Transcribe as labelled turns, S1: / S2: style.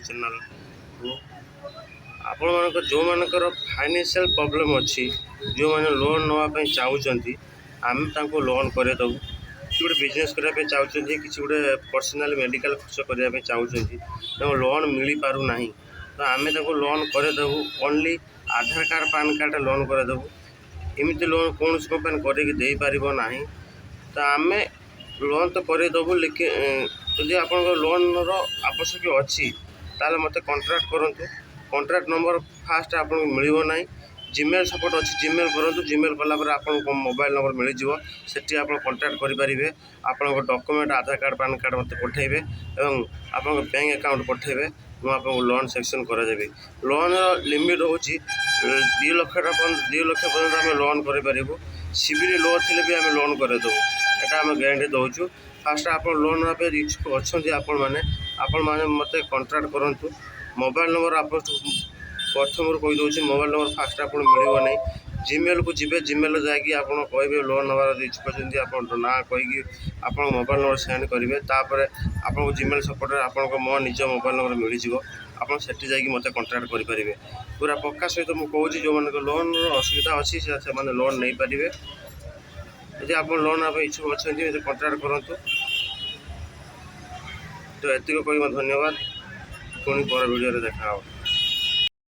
S1: Channel को आपण मानक जो मानकर फाइनेंशियल प्रॉब्लम अच्छी जो मैंने लोन नापी चाहूँगी आम तांको लोन करे दबू कि गोटे बिजनेस करने चाहते कि गोटे पर्सनाल मेडिकल खर्च करने चाहूँगी लोन मिल पार ना तो आम लोन करे दबू ओनली आधार कार्ड पान कार्ड लोन करे दबू एमती लोन कौन कंपनी करके पार ना तो आम लोन तो करदेबू लेकिन जदि आप लोन आवश्यक अच्छी ताल मत कॉन्ट्रैक्ट करूँ कॉन्ट्रैक्ट नंबर फास्ट आपको मिलना ना जीमेल सपोर्ट अच्छी जीमेल करूँ जीमेल कलापर आपको मोबाइल नंबर मिल जाए आप कॉन्ट्रैक्ट करेंगे आप डॉक्यूमेंट आधार कार्ड पान कार्ड मत पठेबे और आप बैंक अकाउंट पठेबे मुझे लोन सेक्शन करादेवी लोन लिमिट हूँ 2 लाख पर्यटन आम लोन करूँ सिविल लो थे भी आम लोन करदेबू यहाँ आम गारंटी दौचु फास्ट आप लोन नापे इच्छुक अच्छा आपण मैंने मत कॉन्ट्रैक्ट करूँ मोबाइल नंबर आप प्रथम कहीदे मोबाइल नंबर फास्ट आप मिलना जीमेल को जी जीमेल जाकि आप कहे लोन नवार इच्छुक अच्छे आप ना कहीकि आप मोबाइल नंबर सेंड करेंगे आपको जीमेल सपोर्ट आप मो निज मोबाइल नंबर मिल जाए आपठी जा मत कॉन्ट्रैक्ट करेंगे पूरा पक्का सहित मुझे कहूँ जो मैंने लोन असुविधा अच्छी से लोन नहीं पारे यदि आप लोन आप इच्छुक अच्छे कॉन्ट्रैक्ट करूँ तो एतिक कह धन्यवाद पुणी पर वीडियो देखा।